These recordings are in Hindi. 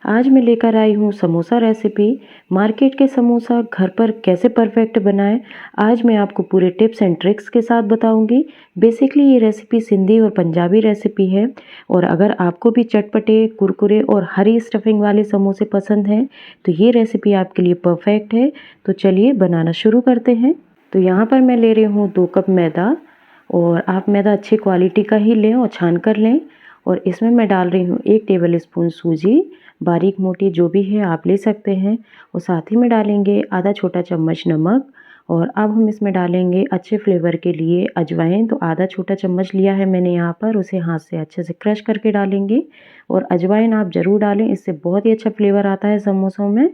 आज मैं लेकर आई हूँ समोसा रेसिपी। मार्केट के समोसा घर पर कैसे परफेक्ट बनाएं, आज मैं आपको पूरे टिप्स एंड ट्रिक्स के साथ बताऊंगी। बेसिकली ये रेसिपी सिंधी और पंजाबी रेसिपी है। और अगर आपको भी चटपटे, कुरकुरे और हरी स्टफिंग वाले समोसे पसंद हैं तो ये रेसिपी आपके लिए परफेक्ट है। तो चलिए बनाना शुरू करते हैं। तो यहाँ पर मैं ले रही हूँ 2 कप मैदा, और आप मैदा अच्छी क्वालिटी का ही लें और छान कर लें। और इसमें मैं डाल रही हूँ 1 टेबल स्पून सूजी, बारीक मोटी जो भी है आप ले सकते हैं। और साथ ही में डालेंगे आधा छोटा चम्मच नमक। और अब हम इसमें डालेंगे अच्छे फ्लेवर के लिए अजवाइन। तो आधा छोटा चम्मच लिया है मैंने यहाँ पर, उसे हाथ से अच्छे से क्रश करके डालेंगे। और अजवाइन आप ज़रूर डालें, इससे बहुत ही अच्छा फ्लेवर आता है समोसों में।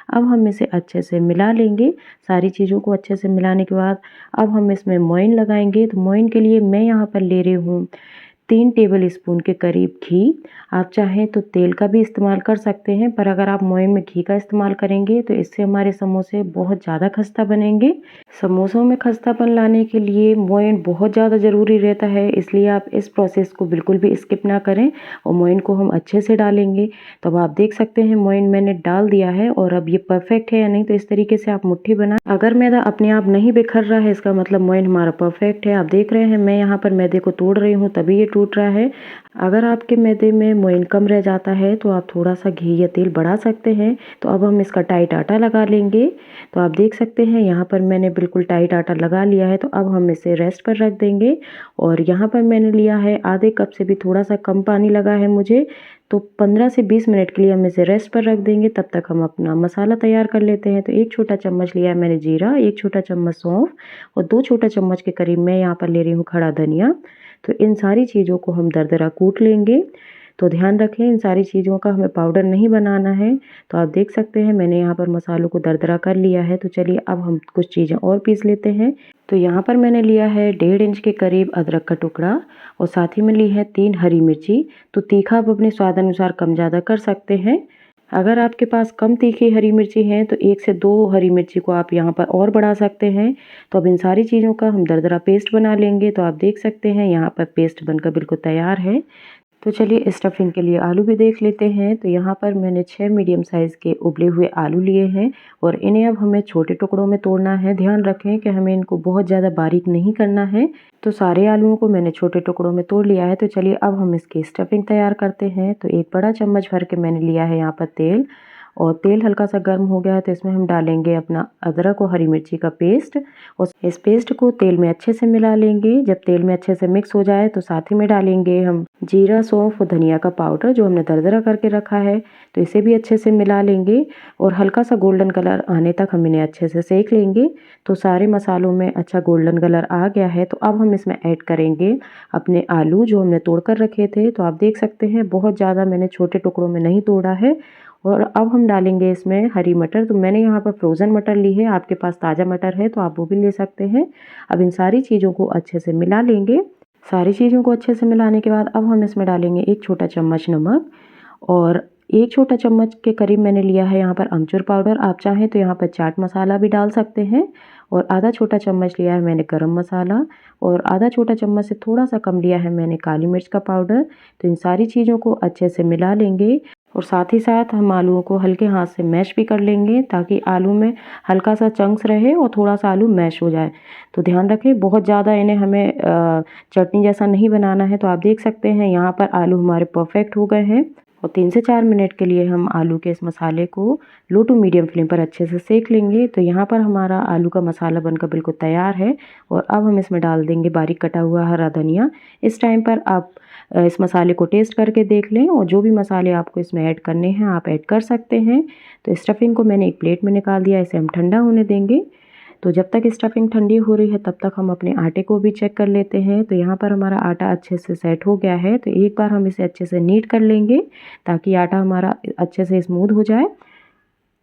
अब हम इसे अच्छे से मिला लेंगे। सारी चीज़ों को अच्छे से मिलाने के बाद अब हम इसमें मोइन लगाएंगे। तो मोइन के लिए मैं यहाँ पर ले रही हूँ 3 टेबल स्पून के करीब घी। आप चाहें तो तेल का भी इस्तेमाल कर सकते हैं, पर अगर आप मोइन में घी का इस्तेमाल करेंगे तो इससे हमारे समोसे बहुत ज़्यादा खस्ता बनेंगे। समोसों में खस्तापन लाने के लिए मोइन बहुत ज़्यादा ज़रूरी रहता है, इसलिए आप इस प्रोसेस को बिल्कुल भी स्किप ना करें। और मोइन को हम अच्छे से डालेंगे। तो अब आप देख सकते हैं मोइन मैंने डाल दिया है। और अब ये परफेक्ट है या नहीं, तो इस तरीके से आप मुट्ठी बनाएं। अगर मैदा अपने आप नहीं बिखर रहा है, इसका मतलब मोइन हमारा परफेक्ट है। आप देख रहे हैं मैं यहाँ पर मैदे को तोड़ रही हूँ, तभी ये टूट रहा है। अगर आपके मैदे में मोइन कम रह जाता है तो आप थोड़ा सा घी या तेल बढ़ा सकते हैं। तो अब हम इसका टाइट आटा लगा लेंगे। तो आप देख सकते हैं यहाँ पर मैंने बिल्कुल टाइट आटा लगा लिया है। तो अब हम इसे रेस्ट पर रख देंगे। और यहाँ पर मैंने लिया है आधे कप से भी थोड़ा सा कम पानी लगा है मुझे। तो 15 से 20 मिनट के लिए हम इसे रेस्ट पर रख देंगे। तब तक हम अपना मसाला तैयार कर लेते हैं। तो 1 छोटा चम्मच लिया है मैंने जीरा, 1 छोटा चम्मच सौंफ और 2 छोटा चम्मच के करीब मैं यहाँ पर ले रही हूँ खड़ा धनिया। तो इन सारी चीज़ों को हम दरदरा कूट लेंगे। तो ध्यान रखें, इन सारी चीज़ों का हमें पाउडर नहीं बनाना है। तो आप देख सकते हैं मैंने यहाँ पर मसालों को दरदरा कर लिया है। तो चलिए अब हम कुछ चीज़ें और पीस लेते हैं। तो यहाँ पर मैंने लिया है 1.5 इंच के करीब अदरक का टुकड़ा, और साथ ही में ली है 3 हरी मिर्ची। तो तीखा आप अपने स्वाद अनुसार कम ज़्यादा कर सकते हैं। अगर आपके पास कम तीखी हरी मिर्ची हैं तो 1 से 2 हरी मिर्ची को आप यहाँ पर और बढ़ा सकते हैं। तो अब इन सारी चीज़ों का हम दरदरा पेस्ट बना लेंगे। तो आप देख सकते हैं यहाँ पर पेस्ट बनकर बिल्कुल तैयार है। तो चलिए स्टफिंग के लिए आलू भी देख लेते हैं। तो यहाँ पर मैंने 6 मीडियम साइज़ के उबले हुए आलू लिए हैं, और इन्हें अब हमें छोटे टुकड़ों में तोड़ना है। ध्यान रखें कि हमें इनको बहुत ज़्यादा बारीक नहीं करना है। तो सारे आलूओं को मैंने छोटे टुकड़ों में तोड़ लिया है। तो चलिए अब हम इसकी स्टफिंग तैयार करते हैं। तो 1 बड़ा चम्मच भर के मैंने लिया है यहाँ पर तेल, और तेल हल्का सा गर्म हो गया है तो इसमें हम डालेंगे अपना अदरक और हरी मिर्ची का पेस्ट। और इस पेस्ट को तेल में अच्छे से मिला लेंगे। जब तेल में अच्छे से मिक्स हो जाए तो साथ ही में डालेंगे हम जीरा, सौंफ और धनिया का पाउडर जो हमने दरदरा करके रखा है। तो इसे भी अच्छे से मिला लेंगे, और हल्का सा गोल्डन कलर आने तक हम इन्हें अच्छे से सेक लेंगे। तो सारे मसालों में अच्छा गोल्डन कलर आ गया है। तो अब हम इसमें ऐड करेंगे अपने आलू जो हमने तोड़ कर रखे थे। तो आप देख सकते हैं बहुत ज़्यादा मैंने छोटे टुकड़ों में नहीं तोड़ा है। और अब हम डालेंगे इसमें हरी मटर। तो मैंने यहाँ पर फ्रोज़न मटर ली है, आपके पास ताज़ा मटर है तो आप वो भी ले सकते हैं। अब इन सारी चीज़ों को अच्छे से मिला लेंगे। सारी चीज़ों को अच्छे से मिलाने के बाद अब हम इसमें डालेंगे 1 छोटा चम्मच नमक, और 1 छोटा चम्मच के करीब मैंने लिया है यहाँ पर अमचूर पाउडर। आप चाहें तो यहाँ पर चाट मसाला भी डाल सकते हैं। और आधा छोटा चम्मच लिया है मैंने गरम मसाला, और आधा छोटा चम्मच से थोड़ा सा कम लिया है मैंने काली मिर्च का पाउडर। तो इन सारी चीज़ों को अच्छे से मिला लेंगे। और साथ ही साथ हम आलूओं को हल्के हाथ से मैश भी कर लेंगे, ताकि आलू में हल्का सा चंक्स रहे और थोड़ा सा आलू मैश हो जाए। तो ध्यान रखें बहुत ज़्यादा इन्हें हमें चटनी जैसा नहीं बनाना है। तो आप देख सकते हैं यहाँ पर आलू हमारे परफेक्ट हो गए हैं। और 3 से 4 मिनट के लिए हम आलू के इस मसाले को लो टू मीडियम फ्लेम पर अच्छे से सेक लेंगे। तो यहाँ पर हमारा आलू का मसाला बनकर बिल्कुल तैयार है। और अब हम इसमें डाल देंगे बारीक कटा हुआ हरा धनिया। इस टाइम पर आप इस मसाले को टेस्ट करके देख लें, और जो भी मसाले आपको इसमें ऐड करने हैं आप ऐड कर सकते हैं। तो स्टफिंग को मैंने एक प्लेट में निकाल दिया, इसे हम ठंडा होने देंगे। तो जब तक स्टफिंग ठंडी हो रही है तब तक हम अपने आटे को भी चेक कर लेते हैं। तो यहाँ पर हमारा आटा अच्छे से सेट हो गया है। तो एक बार हम इसे अच्छे से नीट कर लेंगे, ताकि आटा हमारा अच्छे से स्मूथ हो जाए।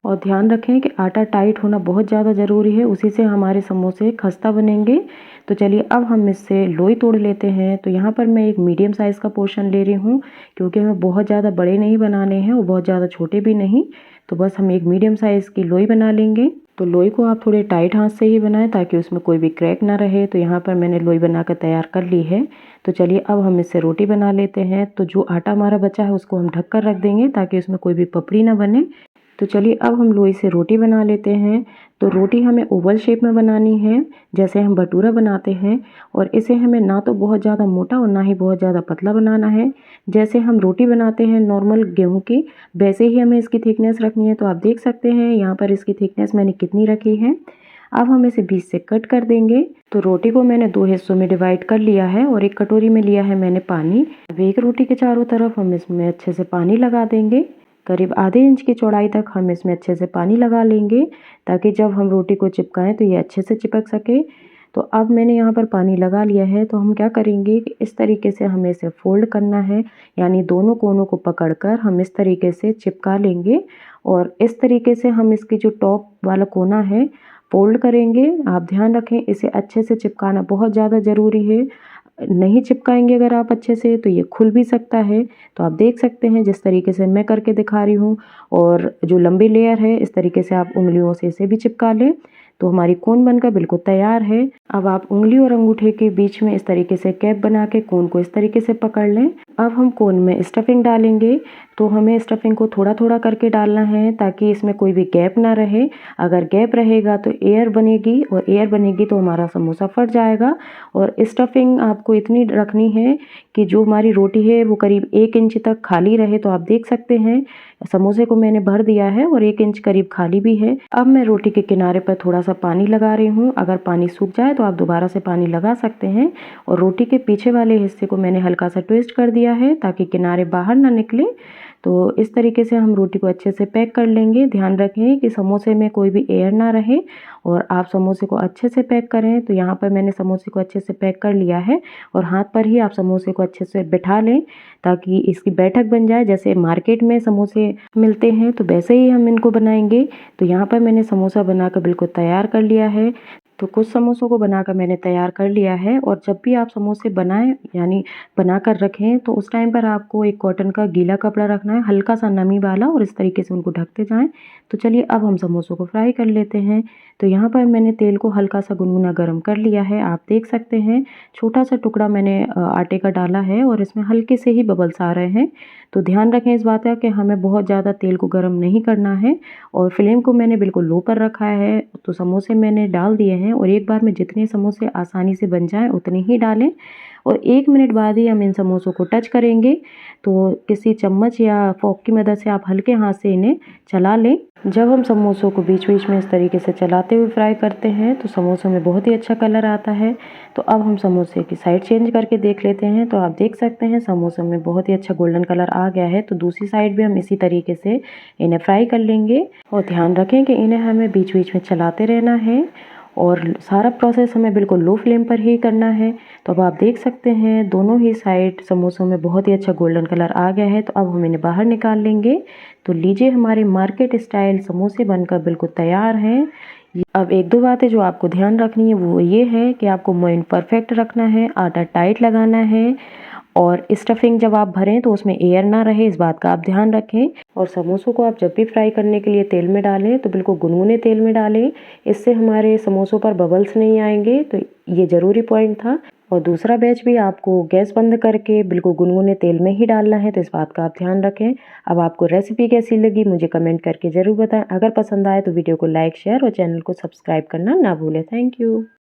और ध्यान रखें कि आटा टाइट होना बहुत ज़्यादा ज़रूरी है, उसी से हमारे समोसे खस्ता बनेंगे। तो चलिए अब हम इससे लोई तोड़ लेते हैं। तो यहाँ पर मैं एक मीडियम साइज़ का पोर्शन ले रही हूँ, क्योंकि हमें बहुत ज़्यादा बड़े नहीं बनाने हैं और बहुत ज़्यादा छोटे भी नहीं। तो बस हम एक मीडियम साइज़ की लोई बना लेंगे। तो लोई को आप थोड़े टाइट हाथ से ही बनाएं ताकि उसमें कोई भी क्रैक ना रहे। तो यहाँ पर मैंने लोई बनाकर तैयार कर ली है। तो चलिए अब हम इससे रोटी बना लेते हैं। तो जो आटा हमारा बचा है उसको हम ढक कर रख देंगे ताकि उसमें कोई भी पपड़ी ना बने। तो चलिए अब हम लोई से रोटी बना लेते हैं। तो रोटी हमें ओवल शेप में बनानी है, जैसे हम भटूरा बनाते हैं। और इसे हमें ना तो बहुत ज़्यादा मोटा और ना ही बहुत ज़्यादा पतला बनाना है। जैसे हम रोटी बनाते हैं नॉर्मल गेहूं की, वैसे ही हमें इसकी थिकनेस रखनी है। तो आप देख सकते हैं यहाँ पर इसकी थिकनेस मैंने कितनी रखी है। अब हम इसे बीच से कट कर देंगे। तो रोटी को मैंने 2 हिस्सों में डिवाइड कर लिया है और एक कटोरी में लिया है मैंने पानी। अब एक रोटी के चारों तरफ हम इसमें अच्छे से पानी लगा देंगे। करीब आधे इंच की चौड़ाई तक हम इसमें अच्छे से पानी लगा लेंगे, ताकि जब हम रोटी को चिपकाएं तो ये अच्छे से चिपक सके। तो अब मैंने यहाँ पर पानी लगा लिया है। तो हम क्या करेंगे कि इस तरीके से हमें इसे फोल्ड करना है, यानी दोनों कोनों को पकड़कर हम इस तरीके से चिपका लेंगे। और इस तरीके से हम इसकी जो टॉप वाला कोना है फोल्ड करेंगे। आप ध्यान रखें, इसे अच्छे से चिपकाना बहुत ज़्यादा ज़रूरी है। नहीं चिपकाएंगे अगर आप अच्छे से तो ये खुल भी सकता है। तो आप देख सकते हैं जिस तरीके से मैं करके दिखा रही हूँ। और जो लंबी लेयर है इस तरीके से आप उंगलियों से इसे भी चिपका लें। तो हमारी कोन बनकर बिल्कुल तैयार है। अब आप उंगली और अंगूठे के बीच में इस तरीके से कैप बना के कोन को इस तरीके से पकड़ लें। अब हम कोन में स्टफिंग डालेंगे। तो हमें स्टफिंग को थोड़ा थोड़ा करके डालना है ताकि इसमें कोई भी गैप ना रहे। अगर गैप रहेगा तो एयर बनेगी, और एयर बनेगी तो हमारा समोसा फट जाएगा। और स्टफिंग आपको इतनी रखनी है कि जो हमारी रोटी है वो करीब 1 इंच तक खाली रहे। तो आप देख सकते हैं समोसे को मैंने भर दिया है और 1 इंच करीब खाली भी है। अब मैं रोटी के किनारे पर थोड़ा सा पानी लगा रही हूँ। अगर पानी सूख जाए तो आप दोबारा से पानी लगा सकते हैं। और रोटी के पीछे वाले हिस्से को मैंने हल्का सा ट्विस्ट कर दिया है ताकि किनारे बाहर ना निकले। तो इस तरीके से हम रोटी को अच्छे से पैक कर लेंगे। ध्यान रखें कि समोसे में कोई भी एयर ना रहे और आप समोसे को अच्छे से पैक करें। तो यहाँ पर मैंने समोसे को अच्छे से पैक कर लिया है और हाथ पर ही आप समोसे को अच्छे से बिठा लें ताकि इसकी बैठक बन जाए। जैसे मार्केट में समोसे मिलते हैं तो वैसे ही हम इनको बनाएंगे। तो यहाँ पर मैंने समोसा बनाकर बिल्कुल तैयार कर लिया है। तो कुछ समोसों को बनाकर मैंने तैयार कर लिया है। और जब भी आप समोसे बनाएं यानी बनाकर रखें तो उस टाइम पर आपको एक कॉटन का गीला कपड़ा रखना है, हल्का सा नमी वाला, और इस तरीके से उनको ढकते जाएं। तो चलिए अब हम समोसों को फ्राई कर लेते हैं। तो यहाँ पर मैंने तेल को हल्का सा गुनगुना गर्म कर लिया है। आप देख सकते हैं छोटा सा टुकड़ा मैंने आटे का डाला है और इसमें हल्के से ही बबल्स आ रहे हैं। तो ध्यान रखें इस बात का कि हमें बहुत ज़्यादा तेल को गर्म नहीं करना है। और फ्लेम को मैंने बिल्कुल लो पर रखा है। तो समोसे मैंने डाल दिए हैं और एक बार में जितने समोसे आसानी से बन जाएं उतने ही डालें। और 1 मिनट बाद ही हम इन समोसों को टच करेंगे। तो किसी चम्मच या फोक की मदद से आप हल्के हाथ से इन्हें चला लें। जब हम समोसों को बीच बीच में इस तरीके से चलाते हुए फ्राई करते हैं तो समोसों में बहुत ही अच्छा कलर आता है। तो अब हम समोसे की साइड चेंज करके देख लेते हैं। तो आप देख सकते हैं समोसों में बहुत ही अच्छा गोल्डन कलर आ गया है। तो दूसरी साइड भी हम इसी तरीके से इन्हें फ्राई कर लेंगे। और ध्यान रखें कि इन्हें हमें बीच बीच में चलाते रहना है और सारा प्रोसेस हमें बिल्कुल लो फ्लेम पर ही करना है। तो अब आप देख सकते हैं दोनों ही साइड समोसों में बहुत ही अच्छा गोल्डन कलर आ गया है। तो अब हम इन्हें बाहर निकाल लेंगे। तो लीजिए हमारे मार्केट स्टाइल समोसे बनकर बिल्कुल तैयार हैं। अब 1-2 बातें जो आपको ध्यान रखनी है वो ये है कि आपको मोइन परफेक्ट रखना है, आटा टाइट लगाना है, और स्टफिंग जब आप भरें तो उसमें एयर ना रहे, इस बात का आप ध्यान रखें। और समोसों को आप जब भी फ्राई करने के लिए तेल में डालें तो बिल्कुल गुनगुने तेल में डालें, इससे हमारे समोसों पर बबल्स नहीं आएंगे। तो ये ज़रूरी पॉइंट था। और दूसरा बैच भी आपको गैस बंद करके बिल्कुल गुनगुने तेल में ही डालना है, तो इस बात का आप ध्यान रखें। अब आपको रेसिपी कैसी लगी मुझे कमेंट करके ज़रूर बताएं। अगर पसंद आए तो वीडियो को लाइक, शेयर और चैनल को सब्सक्राइब करना ना भूलें। Thank you.